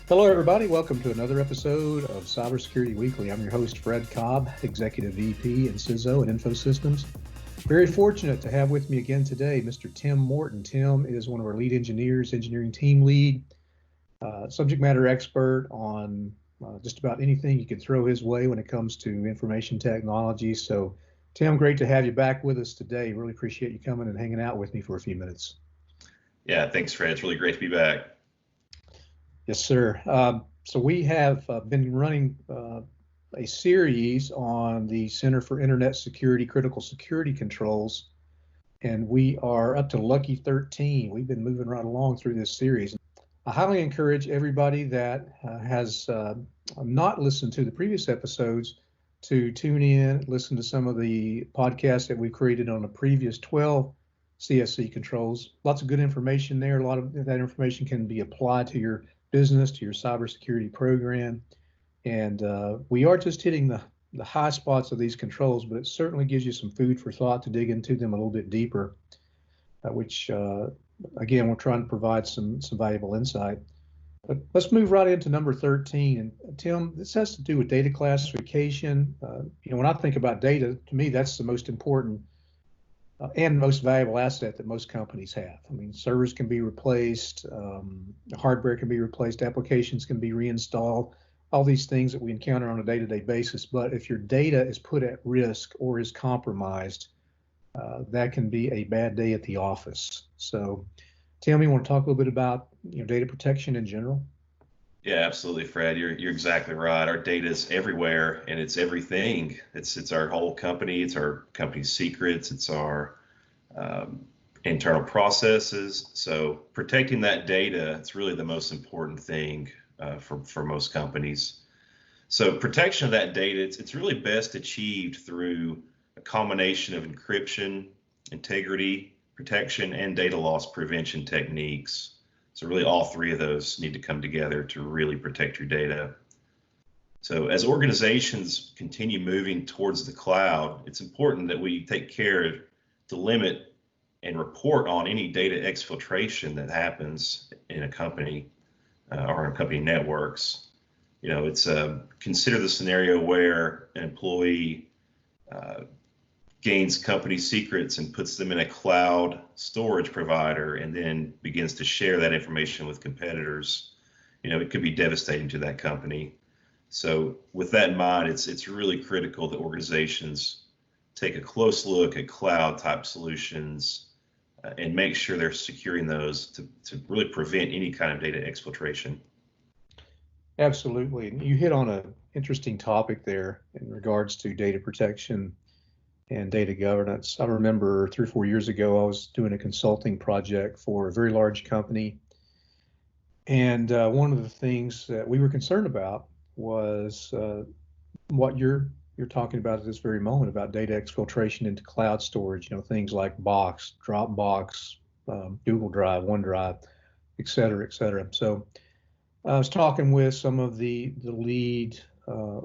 Hello, everybody. Welcome to another episode of Cybersecurity Weekly. I'm your host, Fred Cobb, Executive VP in CISO and Infosystems. Very fortunate to have with me again today Mr. Tim Morton. Tim is one of our lead engineers, engineering team lead, subject matter expert on just about anything you can throw his way when it comes to information technology. So, Tim, great to have you back with us today. Really appreciate you coming and hanging out with me for a few minutes. Yeah, thanks, Fred. It's really great to be back. Yes, sir. So we have been running a series on the Center for Internet Security, Critical Security Controls, and we are up to Lucky 13. We've been moving right along through this series. I highly encourage everybody that has not listened to the previous episodes to tune in, listen to some of the podcasts that we've created on the previous 12 CSC controls. Lots of good information there. A lot of that information can be applied to your business, to your cybersecurity program. And we are just hitting the high spots of these controls, but it certainly gives you some food for thought to dig into them a little bit deeper, which, again, we're trying to provide some valuable insight. But let's move right into number 13. And Tim, this has to do with data classification. When I think about data, to me, that's the most important and most valuable asset that most companies have. I mean, servers can be replaced, hardware can be replaced, applications can be reinstalled, all these things that we encounter on a day-to-day basis. But if your data is put at risk or is compromised, that can be a bad day at the office. So, Tim, you want to talk a little bit about data protection in general? Yeah, absolutely, Fred. You're exactly right. Our data is everywhere, and it's everything. It's our whole company. It's our company's secrets. It's our internal processes. So protecting that data, it's really the most important thing for most companies. So protection of that data, it's really best achieved through a combination of encryption, integrity, protection, and data loss prevention techniques. So really all three of those need to come together to really protect your data. So as organizations continue moving towards the cloud, it's important that we take care to limit and report on any data exfiltration that happens in a company or in company networks. It's consider the scenario where an employee gains company secrets and puts them in a cloud storage provider and then begins to share that information with competitors. It could be devastating to that company. So with that in mind, it's really critical that organizations take a close look at cloud type solutions and make sure they're securing those to really prevent any kind of data exfiltration. Absolutely. And you hit on an interesting topic there in regards to data protection and data governance. I remember 3 or 4 years ago, I was doing a consulting project for a very large company. And one of the things that we were concerned about was what you're talking about at this very moment about data exfiltration into cloud storage, things like Box, Dropbox, Google Drive, OneDrive, et cetera, et cetera. So I was talking with some of the lead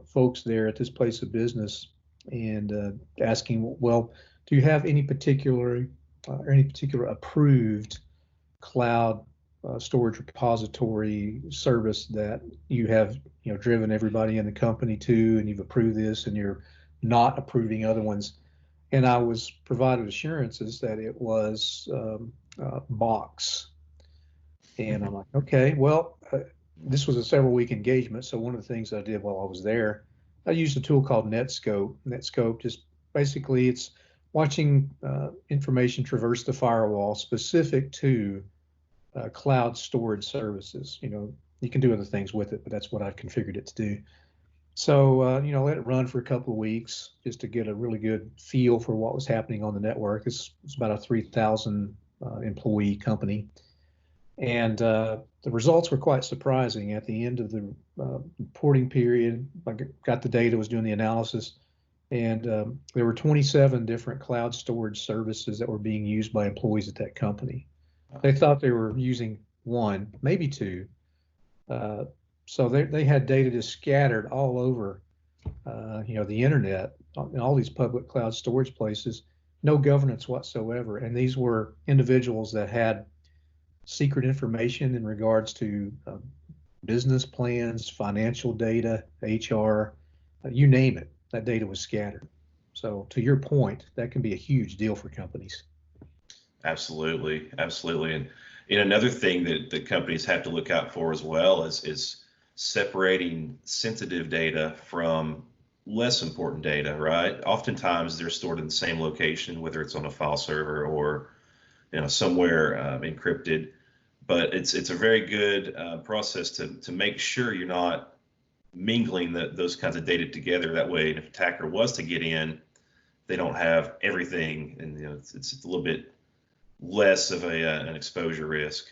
folks there at this place of business and asking, well, do you have any particular approved cloud storage repository service that you have driven everybody in the company to, and you've approved this and you're not approving other ones? And I was provided assurances that it was Box. And I'm like, okay, well, this was a several-week engagement. So one of the things I did while I was there, I used a tool called Netscope. Netscope just basically it's watching information traverse the firewall specific to cloud storage services. You can do other things with it, but that's what I configured it to do. So, let it run for a couple of weeks just to get a really good feel for what was happening on the network. It's about a 3,000 employee company. And the results were quite surprising. At the end of the reporting period, I got the data, was doing the analysis, and there were 27 different cloud storage services that were being used by employees at that company. They thought they were using one, maybe two. So they had data just scattered all over, the internet, in all these public cloud storage places, no governance whatsoever. And these were individuals that had secret information in regards to business plans, financial data, HR, you name it, that data was scattered. So to your point, that can be a huge deal for companies. Absolutely, absolutely. And another thing that companies have to look out for as well is separating sensitive data from less important data, right? Oftentimes they're stored in the same location, whether it's on a file server or somewhere encrypted. But it's a very good process to make sure you're not mingling those kinds of data together. That way, if an attacker was to get in, they don't have everything, and it's a little bit less of an exposure risk.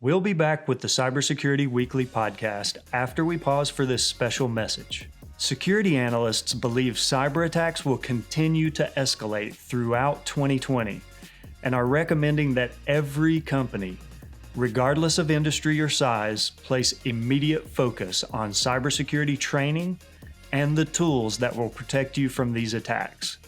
We'll be back with the Cybersecurity Weekly podcast after we pause for this special message. Security analysts believe cyber attacks will continue to escalate throughout 2020 and are recommending that every company, regardless of industry or size, place immediate focus on cybersecurity training and the tools that will protect you from these attacks.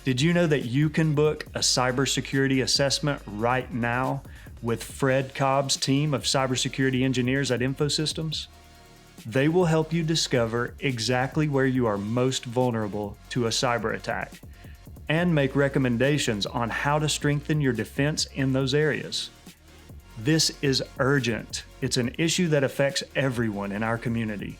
Did you know that you can book a cybersecurity assessment right now with Fred Cobb's team of cybersecurity engineers at InfoSystems? They will help you discover exactly where you are most vulnerable to a cyber attack and make recommendations on how to strengthen your defense in those areas. This is urgent. It's an issue that affects everyone in our community.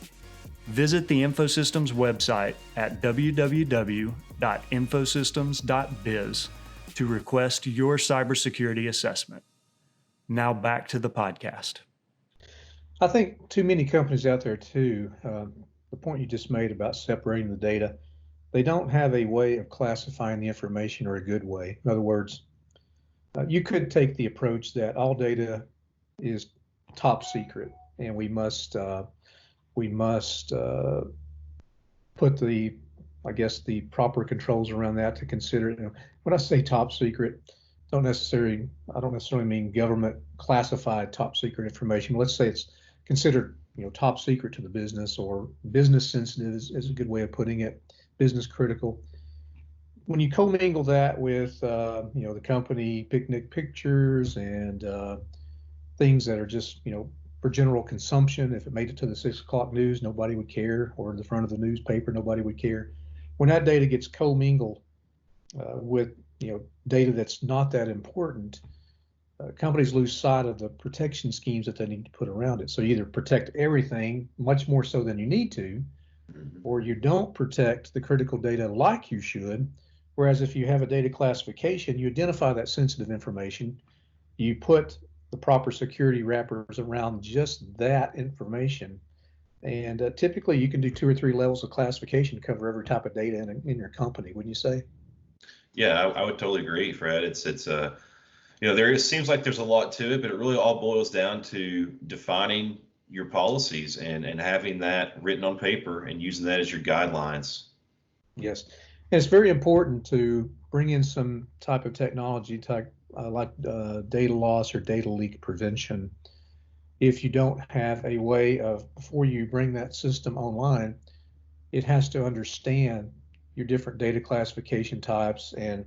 Visit the InfoSystems website at www.infosystems.biz to request your cybersecurity assessment. Now back to the podcast. I think too many companies out there too, the point you just made about separating the data, they don't have a way of classifying the information or a good way. In other words, you could take the approach that all data is top secret and we must put the proper controls around that to consider. When I say top secret, I don't necessarily mean government classified top secret information. Let's say it's considered top secret to the business, or business sensitive is a good way of putting it, business critical. When you commingle that with the company picnic pictures and things that are just for general consumption, if it made it to the 6 o'clock news, nobody would care, or the front of the newspaper, nobody would care. When that data gets commingled with data that's not that important, companies lose sight of the protection schemes that they need to put around it. So you either protect everything much more so than you need to, or you don't protect the critical data like you should. Whereas if you have a data classification, you identify that sensitive information, you put the proper security wrappers around just that information, and typically you can do 2 or 3 levels of classification to cover every type of data in your company, wouldn't you say? Yeah, I would totally agree, Fred. It's seems like there's a lot to it, but it really all boils down to defining your policies and having that written on paper and using that as your guidelines. Yes, and it's very important to bring in some type of technology like data loss or data leak prevention. If you don't have a way of, before you bring that system online, it has to understand your different data classification types, and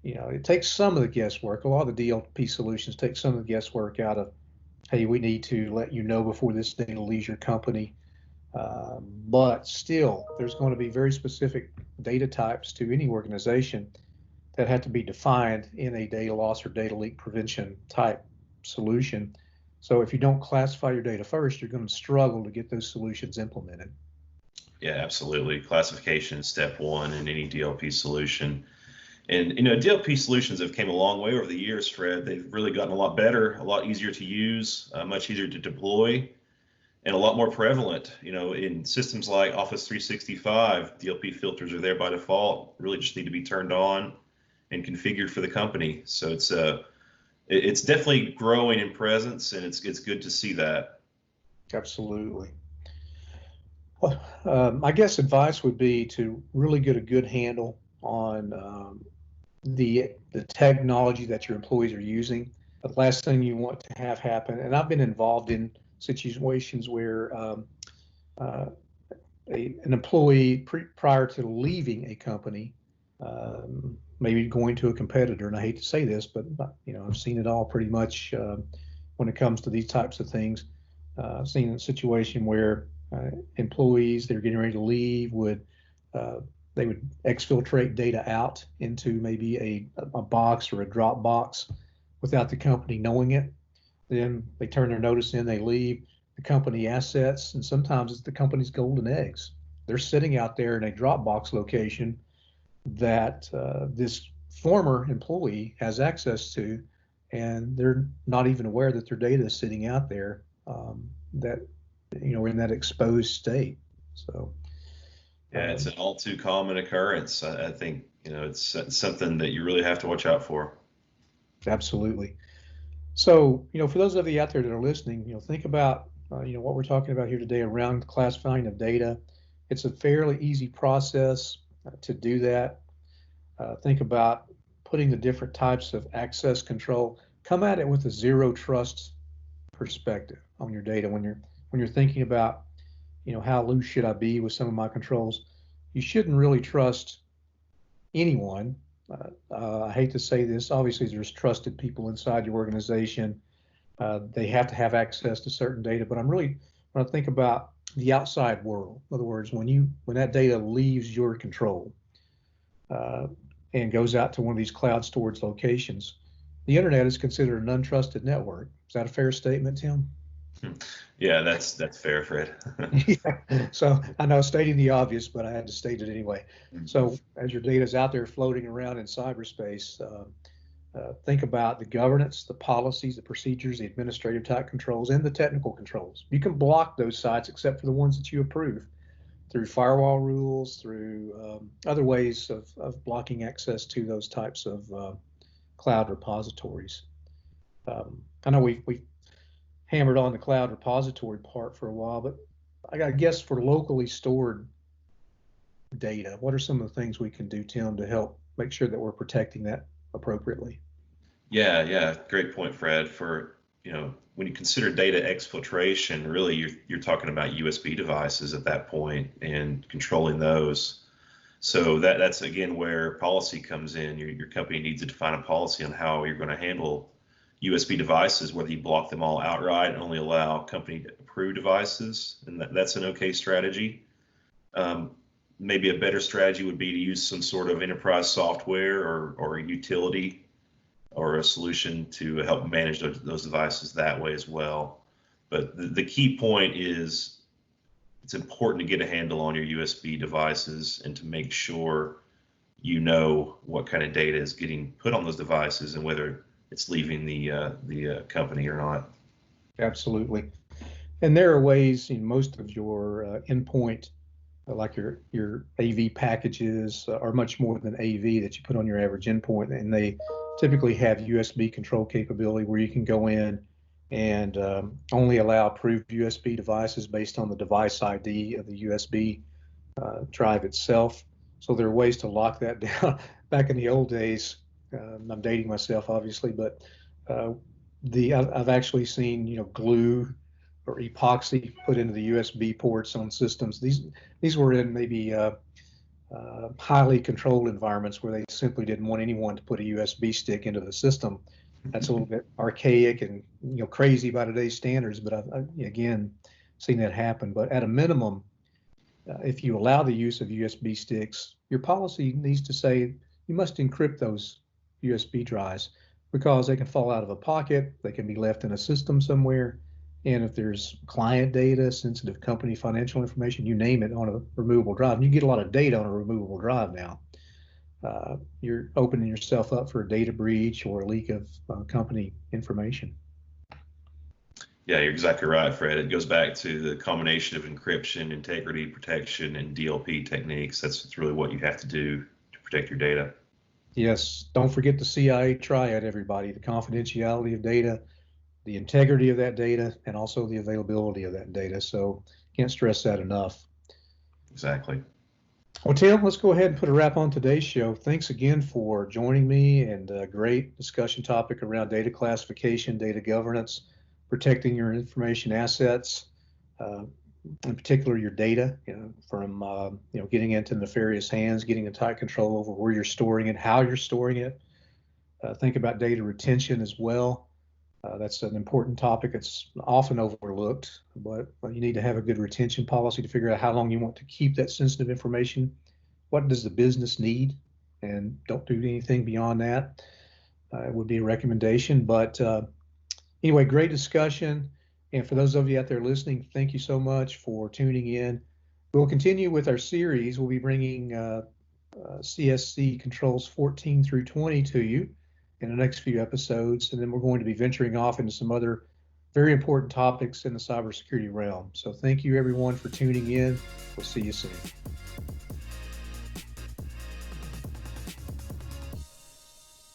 it takes some of the guesswork. A lot of the DLP solutions take some of the guesswork out of, hey, we need to let you know before this data leaves your company. But still, there's going to be very specific data types to any organization that have to be defined in a data loss or data leak prevention type solution. So if you don't classify your data first, you're going to struggle to get those solutions implemented. Yeah, absolutely. Classification is step one in any DLP solution. And DLP solutions have came a long way over the years, Fred. They've really gotten a lot better, a lot easier to use, much easier to deploy, and a lot more prevalent. In systems like Office 365, DLP filters are there by default. Really just need to be turned on and configured for the company. So it's definitely growing in presence, and it's good to see that. Absolutely. Well, I guess advice would be to really get a good handle on the technology that your employees are using. The last thing you want to have happen, and I've been involved in situations where an employee prior to leaving a company, maybe going to a competitor, and I hate to say this, but I've seen it all pretty much when it comes to these types of things. seen a situation where employees that are getting ready to leave would they would exfiltrate data out into maybe a box or a drop box without the company knowing it. Then they turn their notice in, they leave. The company assets, and sometimes it's the company's golden eggs. They're sitting out there in a Dropbox location that this former employee has access to, and they're not even aware that their data is sitting out there, that in that exposed state. So yeah, it's an all too common occurrence. I think it's something that you really have to watch out for. absolutely. So for those of you out there that are listening, think about what we're talking about here today around classifying of data. It's a fairly easy process to do that. Think about putting the different types of access control. Come at it with a zero trust perspective on your data when you're thinking about how loose should I be with some of my controls. You shouldn't really trust anyone. I hate to say this. Obviously, there's trusted people inside your organization. They have to have access to certain data, but when I think about the outside world, in other words, when that data leaves your control uh, and goes out to one of these cloud storage locations, the internet is considered an untrusted network. Is that a fair statement, Tim? Yeah, that's fair, Fred. Yeah. So I know stating the obvious, but I had to state it anyway. So as your data is out there floating around in cyberspace, think about the governance, the policies, the procedures, the administrative type controls, and the technical controls. You can block those sites except for the ones that you approve through firewall rules, through other ways of blocking access to those types of cloud repositories. I know we hammered on the cloud repository part for a while, but I guess for locally stored data, what are some of the things we can do, Tim, to help make sure that we're protecting that appropriately? Yeah, great point, Fred. For when you consider data exfiltration, really you're talking about USB devices at that point and controlling those. So that's again where policy comes in. Your company needs to define a policy on how you're going to handle USB devices, whether you block them all outright and only allow company approved devices, and that's an okay strategy. Maybe a better strategy would be to use some sort of enterprise software or a utility or a solution to help manage those devices that way as well. But the key point is it's important to get a handle on your USB devices and to make sure you know what kind of data is getting put on those devices and whether it's leaving the company or not. Absolutely. And there are ways in most of your endpoint, like your AV packages, are much more than AV that you put on your average endpoint, and they typically have USB control capability where you can go in and only allow approved USB devices based on the device ID of the USB drive itself. So there are ways to lock that down. Back in the old days, I'm dating myself, obviously, but uh, I've actually seen glue or epoxy put into the USB ports on systems. These were in maybe highly controlled environments where they simply didn't want anyone to put a USB stick into the system. That's a little bit archaic and crazy by today's standards, but I've again seen that happen. But at a minimum, if you allow the use of USB sticks, your policy needs to say you must encrypt those USB drives because they can fall out of a pocket, they can be left in a system somewhere, and if there's client data, sensitive company financial information, you name it, on a removable drive, and you get a lot of data on a removable drive now, you're opening yourself up for a data breach or a leak of company information. Yeah, you're exactly right, Fred. It goes back to the combination of encryption, integrity protection, and DLP techniques. That's really what you have to do to protect your data. Yes, don't forget the CIA triad, everybody: the confidentiality of data, the integrity of that data, and also the availability of that data. So can't stress that enough. Exactly. Well, Tim, let's go ahead and put a wrap on today's show. Thanks again for joining me, and a great discussion topic around data classification, data governance, protecting your information assets, uh, in particular your data, from getting into nefarious hands, getting a tight control over where you're storing it, how you're storing it. Think about data retention as well. That's an important topic. It's often overlooked, but you need to have a good retention policy to figure out how long you want to keep that sensitive information. What does the business need? And don't do anything beyond that. It would be a recommendation. But anyway, great discussion. And for those of you out there listening, thank you so much for tuning in. We'll continue with our series. We'll be bringing CSC Controls 14 through 20 to you in the next few episodes, and then we're going to be venturing off into some other very important topics in the cybersecurity realm. So thank you everyone for tuning in. We'll see you soon.